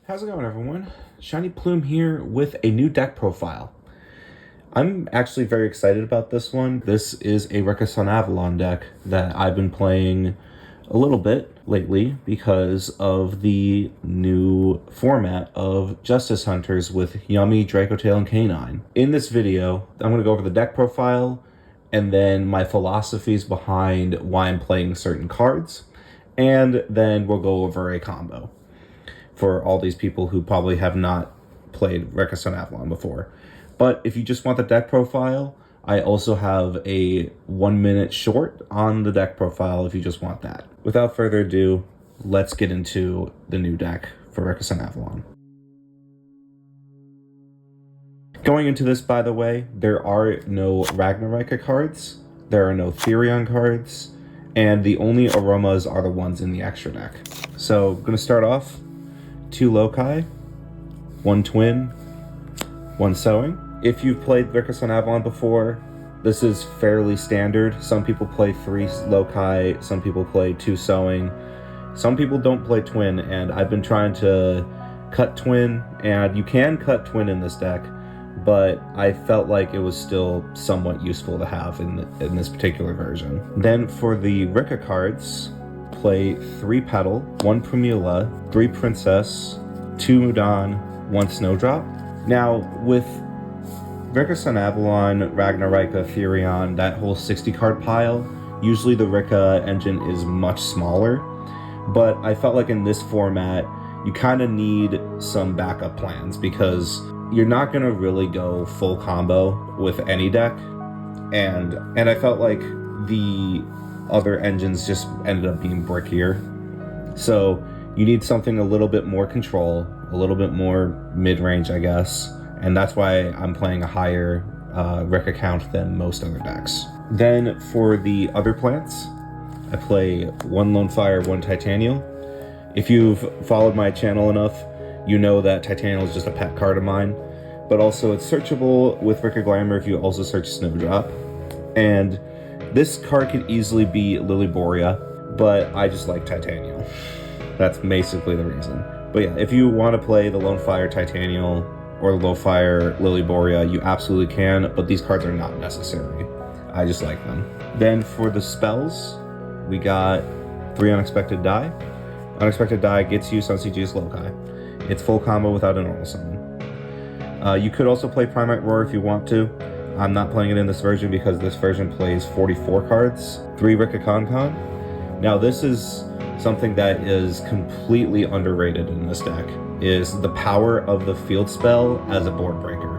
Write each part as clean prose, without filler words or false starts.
How's it going, everyone? Shiny Plume here with a new deck profile. I'm actually very excited about this one. This is a Rikka Sunavalon deck that I've been playing a little bit lately because of the new format of Justice Hunters with Yummy, Dracotail, and Canine. In this video, I'm going to go over the deck profile and then my philosophies behind why I'm playing certain cards, and then we'll go over a combo for all these people who probably have not played Rikka Sunavalon before. But if you just want the deck profile, I also have a 1 minute short on the deck profile if you just want that. Without further ado, let's get into the new deck for Rikka Sunavalon. Going into this, by the way, there are no Rikka cards, there are no Therion cards, and the only aromas are the ones in the extra deck. So I'm going to start off 2 Loci, 1 Twin, 1 Sowing. If you've played Rikka Sunavalon before, this is fairly standard. Some people play 3 Loci, some people play 2 Sowing. Some people don't play Twin, and I've been trying to cut Twin, and you can cut Twin in this deck, but I felt like it was still somewhat useful to have in this particular version. Then for the Rikka cards, play 3 Petal, 1 Primula, 3 Princess, 2 Mudan, 1 Snowdrop. Now, with Rikka Sunavalon, Rikka, Therion, that whole 60 card pile, usually the Rikka engine is much smaller, but I felt like in this format, you kind of need some backup plans because you're not going to really go full combo with any deck, and I felt like the other engines just ended up being brickier. So you need something a little bit more control, a little bit more mid-range, I guess, and that's why I'm playing a higher Rikka count than most other decks. Then for the other plants, I play 1 Lone Fire, 1 Titanial. If you've followed my channel enough, you know that Titanial is just a pet card of mine, but also it's searchable with Rikka Glamour if you also search Snowdrop. And this card could easily be Lily Borea, but I just like Titanial. That's basically the reason. But yeah, if you want to play the Lone Fire Titanial or the Low Fire Lily Borea, you absolutely can, but these cards are not necessary. I just like them. Then for the spells, we got 3 Unexpected Die. Unexpected Die gets you Sunseed Geas Loci. It's full combo without a normal summon. You could also play Primite Roar if you want to. I'm not playing it in this version because this version plays 44 cards, 3 Rikka Con. Now this is something that is completely underrated in this deck, is the power of the field spell as a board breaker,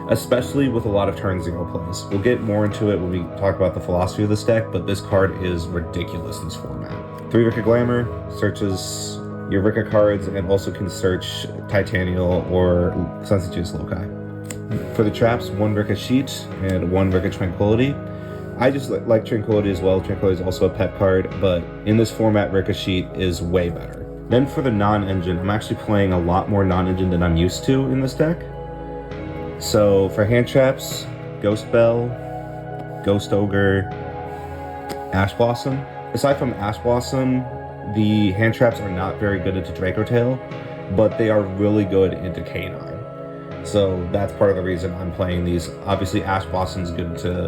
especially with a lot of turn 0 plays. We'll get more into it when we talk about the philosophy of this deck, but this card is ridiculous in this format. 3 Rikka Glamour searches your Rikka cards and also can search Titanial or Sunseed Geas Loci. For the traps, 1 Rikka Sheet and 1 Rikka Tranquility. I just like Tranquility as well. Tranquility is also a pet card, but in this format, Rikka Sheet is way better. Then for the non-engine, I'm actually playing a lot more non-engine than I'm used to in this deck. So for hand traps, Ghost Bell, Ghost Ogre, Ash Blossom. Aside from Ash Blossom, the hand traps are not very good into Dracotail, but they are really good into Canine. So that's part of the reason I'm playing these. Obviously, Ash Blossom's good into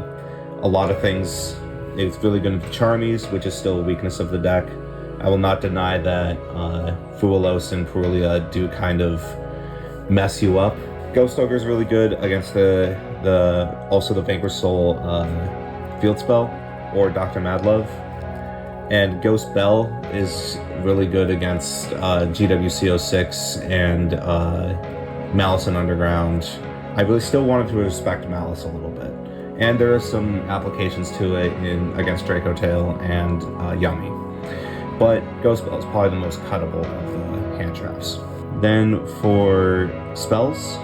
a lot of things. It's really good into Charmies, which is still a weakness of the deck. I will not deny that Fuelos and Purulia do kind of mess you up. Ghost Ogre is really good against also the Vanquish Soul field spell or Dr. Madlove. And Ghost Bell is really good against GWC06 and Malice and Underground. I really still wanted to respect Malice a little bit. And there are some applications to it against Dracotail and Yummy. But Ghost Bell is probably the most cuttable of the hand traps. Then for spells,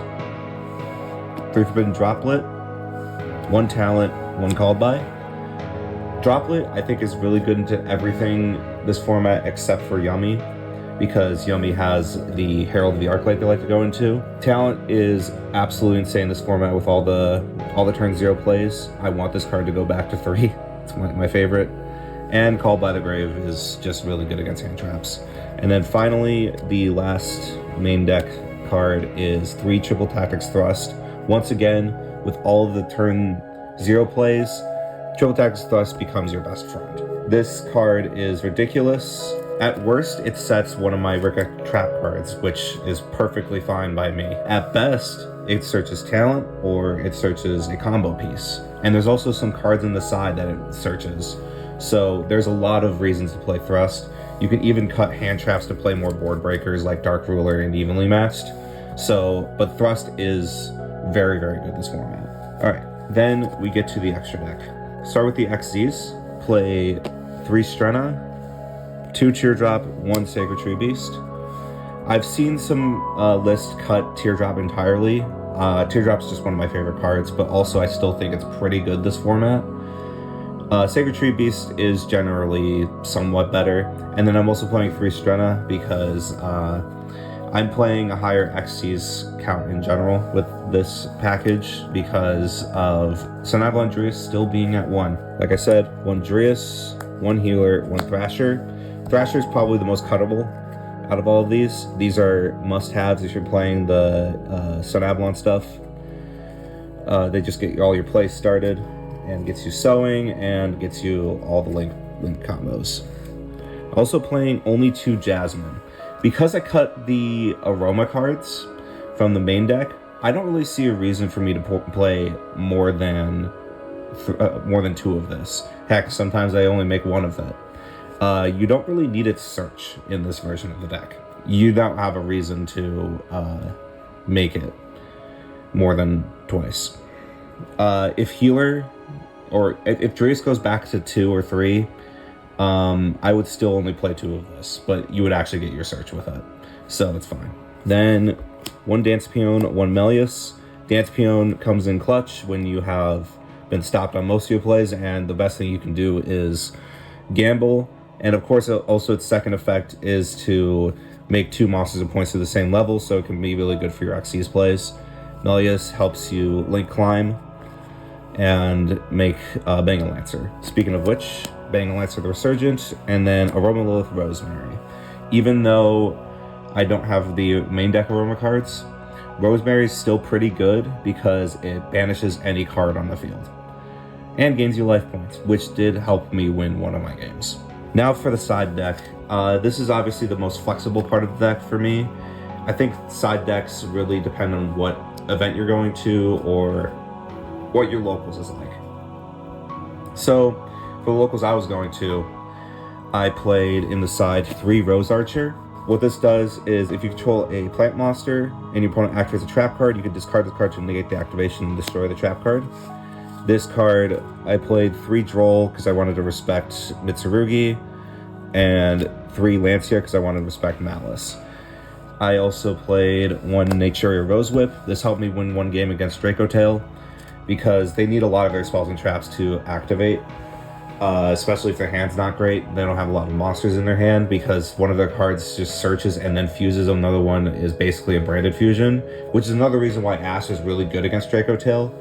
3 Forbidden Droplet, 1 Talent, 1 Called By. Droplet, I think, is really good into everything this format except for Yummy, because Yummy has the Herald of the Arclight they like to go into. Talent is absolutely insane in this format with all the turn 0 plays. I want this card to go back to 3. It's my favorite. And Called by the Grave is just really good against hand traps. And then finally, the last main deck card is 3 Triple Tactics Thrust. Once again, with all of the turn 0 plays, Triple Tactics Thrust becomes your best friend. This card is ridiculous. At worst, it sets one of my Rikka trap cards, which is perfectly fine by me. At best, it searches talent or it searches a combo piece. And there's also some cards in the side that it searches. So there's a lot of reasons to play Thrust. You can even cut hand traps to play more board breakers like Dark Ruler and Evenly Matched. But Thrust is very, very good this format. Alright, then we get to the extra deck. Start with the XZs. Play 3 Strenna, 2 Teardrop, 1 Sacred Tree Beast. I've seen some lists cut Teardrop entirely. Teardrop's just one of my favorite cards, but also I still think it's pretty good this format. Sacred Tree Beast is generally somewhat better. And then I'm also playing 3 Strenna because I'm playing a higher XC's count in general with this package because of Sunavalon Dryas still being at 1. Like I said, 1 Dryas, 1 Healer, 1 Thrasher. Thrasher is probably the most cuttable out of all of these. These are must-haves if you're playing the Sunavalon stuff. They just get all your plays started and gets you sewing and gets you all the link combos. Also playing only 2 Jasmine. Because I cut the aroma cards from the main deck, I don't really see a reason for me to play more than 2 of this. Heck, sometimes I only make 1 of that. You don't really need it to search in this version of the deck. You don't have a reason to make it more than twice. If Healer, or if Dryas goes back to 2 or 3, I would still only play 2 of this, but you would actually get your search with it, so it's fine. Then 1 Dance Peon, 1 Melius. Dance Peon comes in clutch when you have been stopped on most of your plays, and the best thing you can do is gamble. And of course, also its second effect is to make 2 monsters and points to the same level, so it can be really good for your XC's plays. Melius helps you link climb and make Bang Lancer. Speaking of which, Bang Lancer the Resurgent, and then Aroma Lilith Rosemary. Even though I don't have the main deck Aroma cards, Rosemary is still pretty good because it banishes any card on the field and gains you life points, which did help me win one of my games. Now for the side deck. This is obviously the most flexible part of the deck for me. I think side decks really depend on what event you're going to or what your locals is like. So for the locals I was going to, I played in the side 3 Rose Archer. What this does is if you control a plant monster and your opponent activates a trap card, you can discard this card to negate the activation and destroy the trap card. This card, I played 3 Droll because I wanted to respect Mitsurugi, and 3 Lancier because I wanted to respect Malice. I also played 1 Naturia Rose Whip. This helped me win 1 game against Draco Tail because they need a lot of their spells and traps to activate, especially if their hand's not great. They don't have a lot of monsters in their hand because one of their cards just searches and then fuses. Another one is basically a branded fusion, which is another reason why Ash is really good against Draco Tail,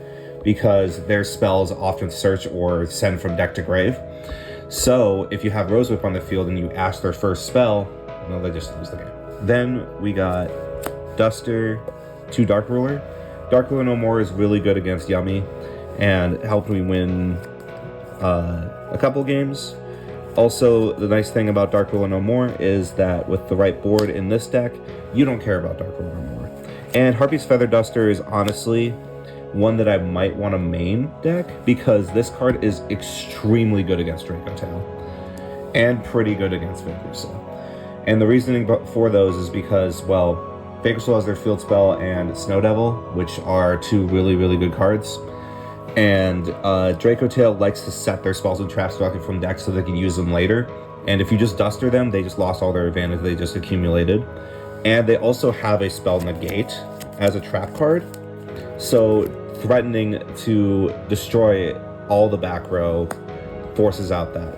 because their spells often search or send from deck to grave. So if you have Rose Whip on the field and you Ash their first spell, well, they just lose the game. Then we got Duster, 2 Dark Ruler. Dark Ruler No More is really good against Yummy and helped me win a couple games. Also, the nice thing about Dark Ruler No More is that with the right board in this deck, you don't care about Dark Ruler No More. And Harpy's Feather Duster is honestly one that I might want to main deck because this card is extremely good against Draco Tail and pretty good against Vaporsol. And the reasoning for those is because, well, Vaporsol has their field spell and Snow Devil, which are 2 really, really good cards. And Draco Tail likes to set their spells and traps directly from deck so they can use them later. And if you just Duster them, they just lost all their advantage they just accumulated. And they also have a spell Negate as a trap card. So threatening to destroy all the back row forces out that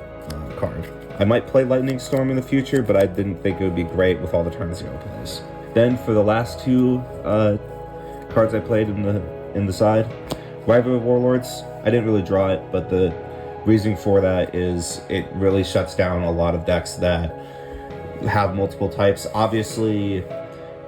card. I might play Lightning Storm in the future, but I didn't think it would be great with all the turn 0 plays. Then for the last 2 cards I played in the side, Rival of Warlords, I didn't really draw it, but the reasoning for that is it really shuts down a lot of decks that have multiple types. Obviously,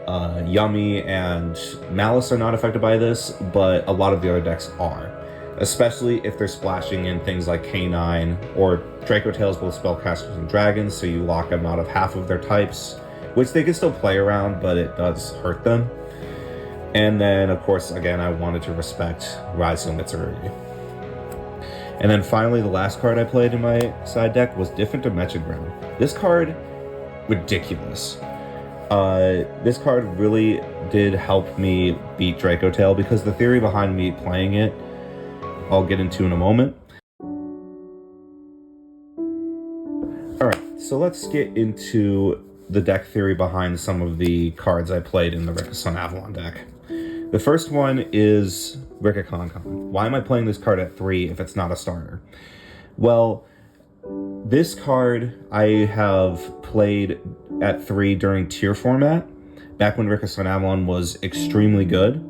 Yummy and Malice are not affected by this, but a lot of the other decks are. Especially if they're splashing in things like K9 or Draco Tails, both spellcasters and dragons, so you lock them out of half of their types, which they can still play around, but it does hurt them. And then, of course, again, I wanted to respect Rise of Mitsurugi. And then finally, the last card I played in my side deck was Different Dimension Ground. This card, ridiculous. This card really did help me beat Draco Tail, because the theory behind me playing it, I'll get into in a moment. Alright, so let's get into the deck theory behind some of the cards I played in the Rikka Sunavalon deck. The first one is Rikka Concon. Why am I playing this card at 3 if it's not a starter? Well, this card I have played at 3 during tier format, back when Rikka Sunavalon was extremely good.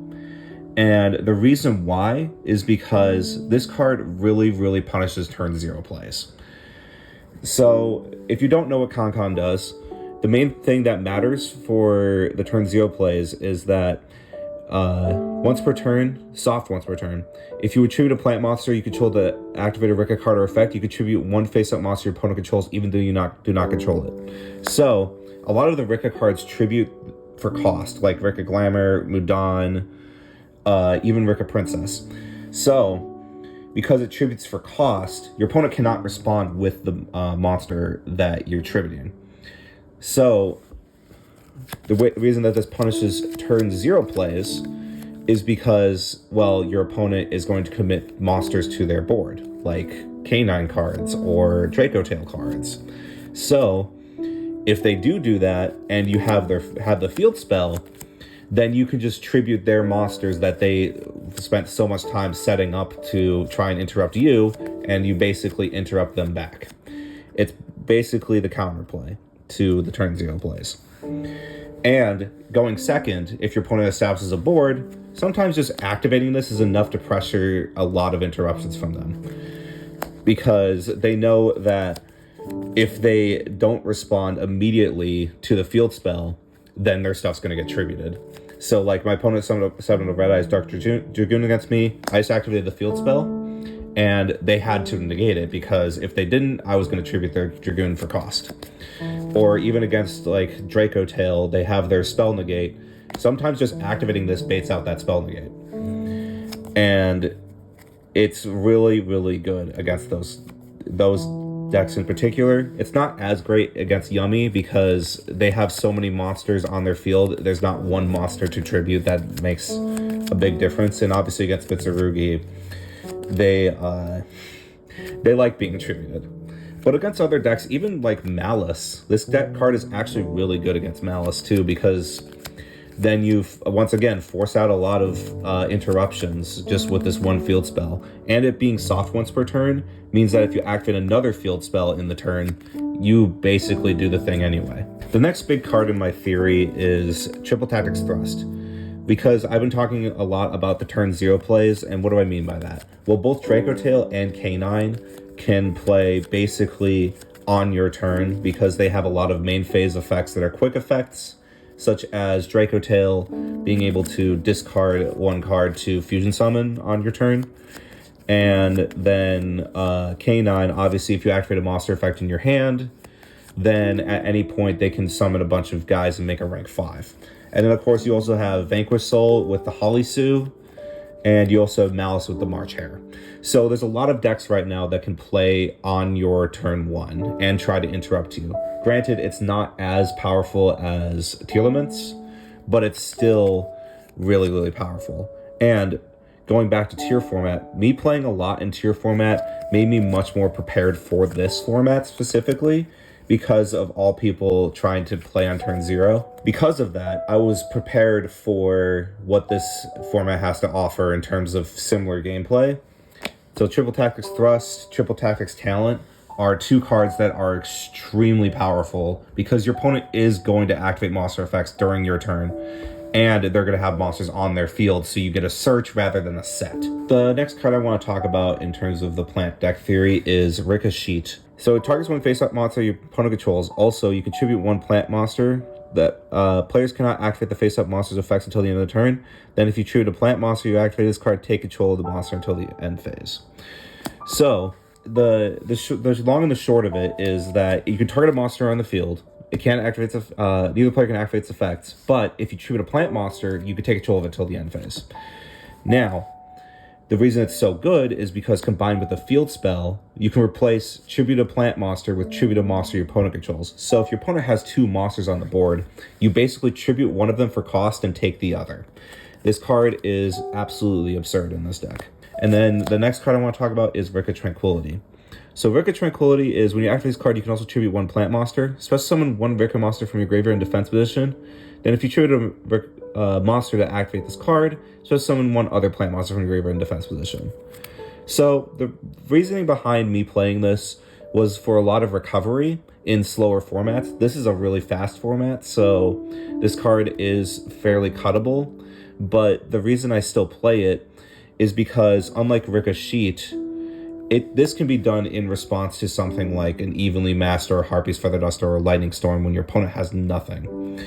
And the reason why is because this card really, really punishes turn 0 plays. So if you don't know what Concon does, the main thing that matters for the turn 0 plays is that once per turn, soft once per turn, if you attribute a plant monster you control the activated Rikka card or effect, you contribute one face-up monster your opponent controls even though you do not control it. So a lot of the Rikka cards tribute for cost, like Rikka Glamour, Mudan, even Rikka Princess. So, because it tributes for cost, your opponent cannot respond with the monster that you're tributing. So, the reason that this punishes turn 0 plays is because, well, your opponent is going to commit monsters to their board, like K9 cards or Draco Tail cards. So, if they do that, and you have the field spell, then you can just tribute their monsters that they spent so much time setting up to try and interrupt you, and you basically interrupt them back. It's basically the counterplay to the turn 0 plays. And going second, if your opponent establishes a board, sometimes just activating this is enough to pressure a lot of interruptions from them. Because they know that if they don't respond immediately to the field spell, then their stuff's going to get tributed. So, like, my opponent summoned a Red Eyes Dark Dragoon against me. I just activated the field spell, and they had to negate it, because if they didn't, I was going to tribute their Dragoon for cost. Or even against, like, Draco Tail, they have their spell negate. Sometimes just activating this baits out that spell negate. And it's really, really good against those decks in particular. It's not as great against Yummy because they have so many monsters on their field. There's not one monster to tribute that makes a big difference. And obviously against Mitsurugi, they like being tributed. But against other decks, even like Malice, this deck card is actually really good against Malice too, because then you once again force out a lot of interruptions just with this one field spell. And it being soft once per turn means that if you activate another field spell in the turn, you basically do the thing anyway. The next big card in my theory is Triple Tactics Thrust, because I've been talking a lot about the turn 0 plays, and what do I mean by that? Well, both Draco Tail and K9 can play basically on your turn because they have a lot of main phase effects that are quick effects, such as Draco Tail being able to discard one card to fusion summon on your turn. And then K9, obviously, if you activate a monster effect in your hand, then at any point they can summon a bunch of guys and make a rank 5. And then, of course, you also have Vanquish Soul with the Holly Sue, and you also have Malice with the March Hare. So there's a lot of decks right now that can play on your turn 1 and try to interrupt you. Granted, it's not as powerful as Tearlaments, but it's still really, really powerful. And going back to tier format, me playing a lot in tier format made me much more prepared for this format specifically, because of all people trying to play on turn 0. Because of that, I was prepared for what this format has to offer in terms of similar gameplay. So Triple Tactics Thrust, Triple Tactics Talent are two cards that are extremely powerful because your opponent is going to activate monster effects during your turn. and they're going to have monsters on their field, so you get a search rather than a set. The next card I want to talk about in terms of the plant deck theory is Rikka. So it targets one face-up monster your opponent controls. Also, you contribute one plant monster that players cannot activate the face-up monster's effects until the end of the turn. Then if you tribute a plant monster, you activate this card, take control of the monster until the end phase. So the long and the short of it is that you can target a monster on the field. It can't activate neither player can activate its effects, but if you tribute a plant monster, you can take control of it until the end phase. Now, the reason it's so good is because combined with the field spell, you can replace tribute a plant monster with tribute a monster your opponent controls. So if your opponent has 2 monsters on the board, you basically tribute one of them for cost and take the other. This card is absolutely absurd in this deck. And then the next card I want to talk about is Rikka Tranquility. So Rikka Tranquility is when you activate this card, you can also tribute one plant monster. Special summon one Rikka monster from your graveyard in defense position. Then if you tribute a monster to activate this card, special summon one other plant monster from your graveyard in defense position. So the reasoning behind me playing this was for a lot of recovery in slower formats. This is a really fast format, so this card is fairly cuttable. But the reason I still play it is because, unlike Rikka, this can be done in response to something like an Evenly Matched or a Harpy's Feather Duster or a Lightning Storm when your opponent has nothing.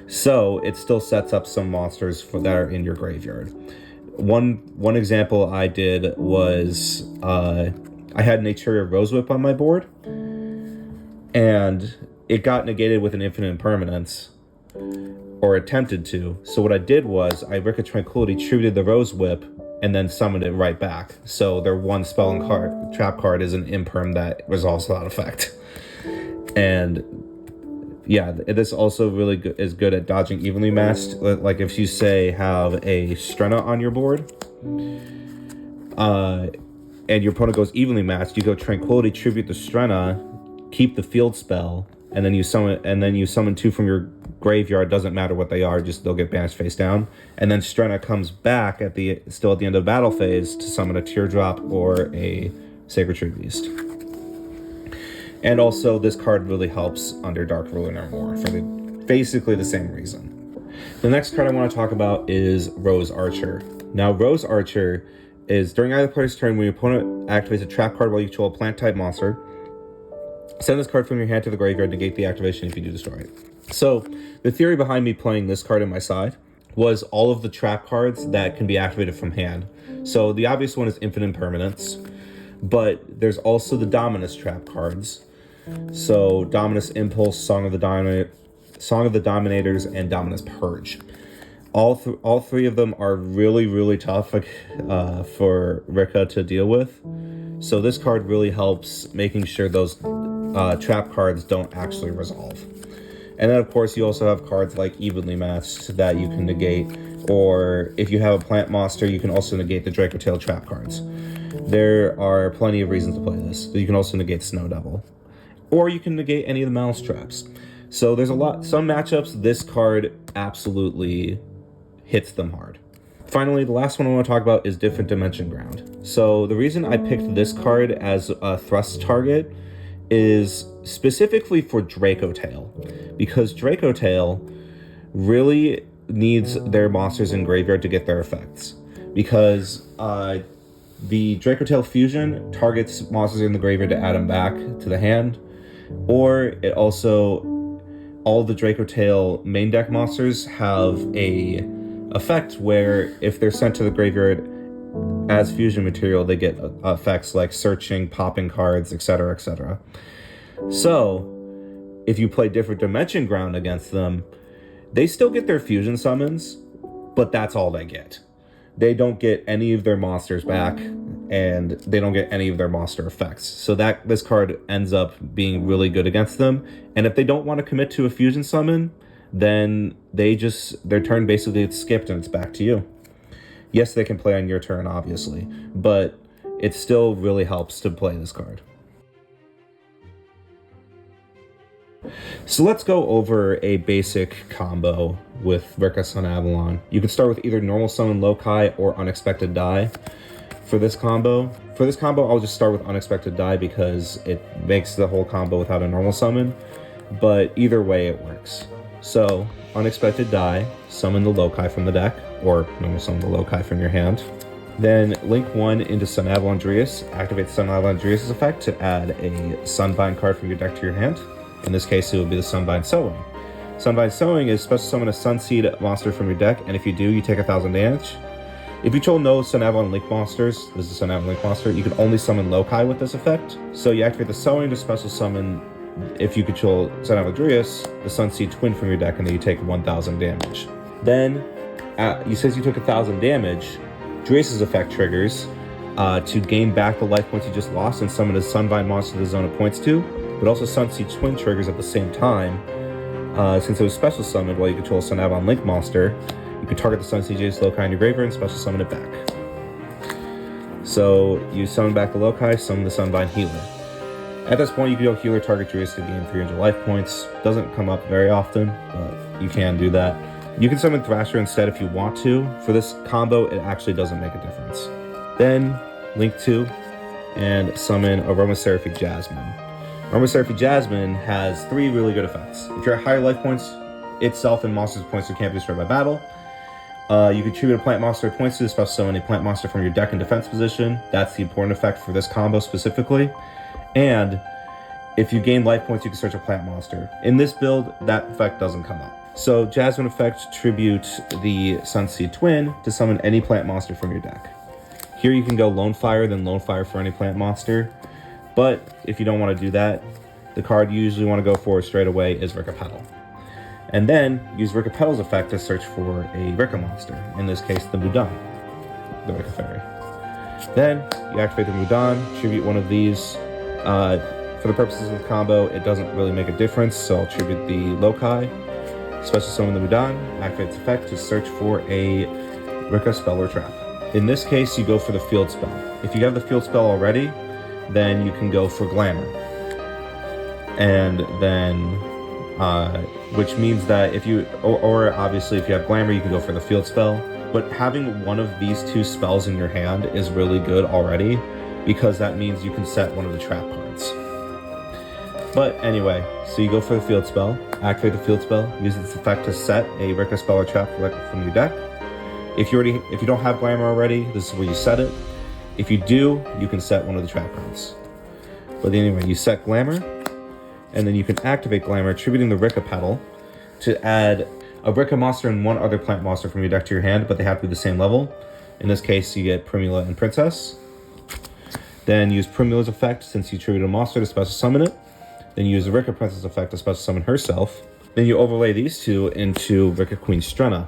So it still sets up some monsters that are in your graveyard. One example I did was I had Naturia Rose Whip on my board, and it got negated with an infinite impermanence, or attempted to. So what I did was I Rikka Tranquility tributed the Rose Whip and then summoned it right back. So their one spell and trap card is an imperm that resolves that effect. And yeah, this also really is good at dodging Evenly Matched. Like if you say have a Strenna on your board, and your opponent goes Evenly Matched, you go Tranquility, tribute the Strenna, keep the field spell, and then you summon 2 from your graveyard. Doesn't matter what they are, just they'll get banished face down. And then Strenna comes back still at the end of the battle phase to summon a Teardrop or a Sacred Tree Beast. And also, this card really helps under Dark Ruler No More for basically the same reason. The next card I want to talk about is Rose Archer. Now, Rose Archer is during either player's turn when your opponent activates a trap card while you control a plant-type monster. Send this card from your hand to the graveyard, negate the activation if you do destroy it. So, the theory behind me playing this card in my side was all of the trap cards that can be activated from hand. So, the obvious one is Infinite Impermanence, but there's also the Dominus trap cards. So, Dominus Impulse, Song of the Dominators, and Dominus Purge. All 3 of them are really, really tough for Rikka to deal with. So this card really helps making sure those trap cards don't actually resolve. And then, of course, you also have cards like Evenly Matched that you can negate. Or if you have a plant monster, you can also negate the Draco Tail trap cards. There are plenty of reasons to play this. You can also negate Snow Devil. Or you can negate any of the Mouse traps. So there's some matchups, this card absolutely hits them hard. Finally, the last one I want to talk about is Different Dimension Ground. So the reason I picked this card as a thrust target is specifically for Draco Tail, because Draco Tail really needs their monsters in graveyard to get their effects, because the Draco Tail Fusion targets monsters in the graveyard to add them back to the hand, or it also, all the Draco Tail main deck monsters have a effect where if they're sent to the graveyard as fusion material, they get effects like searching, popping cards, etc., etc. So if you play Different Dimension Ground against them, they still get their fusion summons, but that's all they get. They don't get any of their monsters back, and they don't get any of their monster effects. So this card ends up being really good against them. And if they don't want to commit to a fusion summon, then their turn basically gets skipped and it's back to you. Yes, they can play on your turn, obviously, but it still really helps to play this card. So let's go over a basic combo with Rikka Sunavalon. You can start with either Normal Summon Loci or Unexpected Die for this combo. For this combo, I'll just start with Unexpected Die because it makes the whole combo without a normal summon, but either way it works. So, unexpected die, summon the Loci from the deck, or normal summon the Loci from your hand. Then link 1 into Sunavalon Dreas, activate Sunavalon Dreas' effect to add a Sunbind card from your deck to your hand. In this case, it would be the Sunbind Sowing. Sunbind Sowing is special summon a Sunseed monster from your deck, and if you do, you take 1,000 damage. If you control no Sunavalon Link monsters, this is a Sunavalon Link monster, you can only summon Loci with this effect. So you activate the Sowing to special summon, if you control Sunavalon Dreas, the Sunseed Twin from your deck, and then you take 1,000 damage. Then, since you took 1,000 damage, Dreas' effect triggers to gain back the life points you just lost and summon a Sunbind monster to the zone it points to, but also Sunseed Twin triggers at the same time. Since it was special summoned while you control a Sunavalon Link monster, you can target the Sunseed Dreas Loci in your graveyard and special summon it back. So you summon back the Loci, summon the Sunbind Healer. At this point, you can go Healer target Dreas to gain 300 life points. Doesn't come up very often, but you can do that. You can summon Thrasher instead if you want to. For this combo, it actually doesn't make a difference. Then, link 2 and summon Aromaseraphic Jasmine. Aromaseraphic Jasmine has 3 really good effects. If you're at higher life points, itself and monsters points that can't be destroyed by battle. You can tribute a plant monster points to special summon a plant monster from your deck in defense position. That's the important effect for this combo specifically. And if you gain life points, you can search a plant monster. In this build, that effect doesn't come up. So Jasmine effect, tribute the Sunseed Twin to summon any plant monster from your deck. Here you can go Lone Fire, then Lone Fire for any plant monster. But if you don't want to do that, the card you usually want to go for straight away is Rikka Petal. And then use Rikka Petal's effect to search for a Rikka monster, in this case the Mudan, the Rikka Fairy. Then you activate the Mudan, tribute one of these. For the purposes of the combo, it doesn't really make a difference, so I'll tribute the Loci, special summon the Mudan, activate its effect to search for a Rikka spell or trap. In this case, you go for the field spell. If you have the field spell already, then you can go for Glamour. And then, which means that if you, or obviously if you have Glamour, you can go for the field spell. But having one of these 2 spells in your hand is really good already, because that means you can set one of the trap cards. But anyway, so you go for the field spell, activate the field spell, use its effect to set a Rikka spell or trap from your deck. If you don't have Glamour already, this is where you set it. If you do, you can set one of the trap cards. But anyway, you set Glamour, and then you can activate Glamour, attributing the Rikka Petal to add a Rikka monster and 1 other plant monster from your deck to your hand, but they have to be the same level. In this case, you get Primula and Princess. Then use Primula's effect, since you attribute a monster to special summon it. Then you use the Rikka Princess effect to special summon herself. Then you overlay these 2 into Rikka Queen Strenna.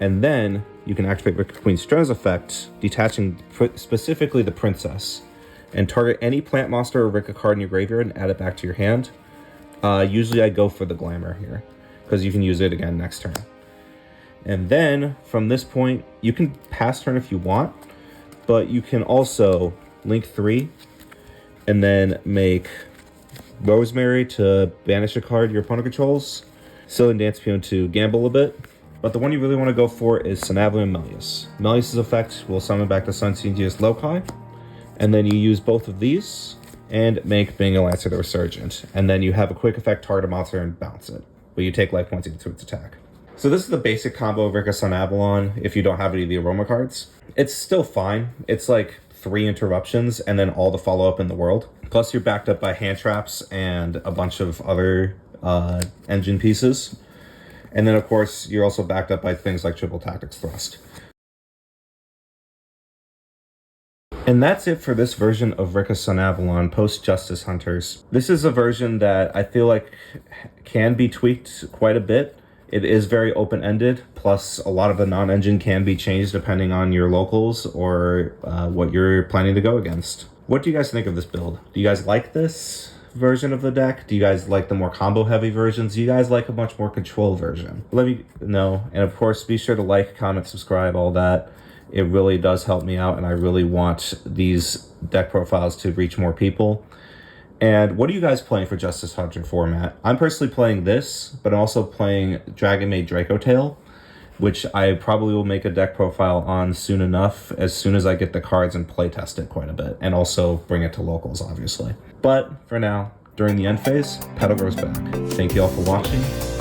And then you can activate Rikka Queen Strenna's effect, detaching specifically the Princess, and target any plant monster or Rikka card in your graveyard and add it back to your hand. Usually I go for the Glamour here, because you can use it again next turn. And then, from this point, you can pass turn if you want, but you can also link 3, and then make Rosemary to banish a card your opponent controls, Scythian Dance Peon to gamble a bit. But the one you really want to go for is Sunavalon Melius. Melius' effect will summon back the Sunseed Dreas Loci, and then you use both of these and make Bingo Lancer the Resurgent. And then you have a quick effect, target a monster and bounce it. But you take life points into its attack. So this is the basic combo of Rikka Sunavalon if you don't have any of the Aroma cards. It's still fine. It's like 3 interruptions and then all the follow-up in the world. Plus you're backed up by hand traps and a bunch of other engine pieces. And then of course you're also backed up by things like Triple Tactics Thrust. And that's it for this version of Rikka Sunavalon post Justice Hunters. This is a version that I feel like can be tweaked quite a bit. It is very open-ended, plus a lot of the non-engine can be changed depending on your locals or what you're planning to go against. What do you guys think of this build? Do you guys like this version of the deck? Do you guys like the more combo-heavy versions? Do you guys like a much more control version? Let me know. And of course, be sure to like, comment, subscribe, all that. It really does help me out, and I really want these deck profiles to reach more people. And what are you guys playing for Justice Hunter format? I'm personally playing this, but I'm also playing Dragon Maid Draco Tail, which I probably will make a deck profile on soon enough, as soon as I get the cards and play test it quite a bit, and also bring it to locals, obviously. But for now, during the end phase, Petal goes back. Thank you all for watching.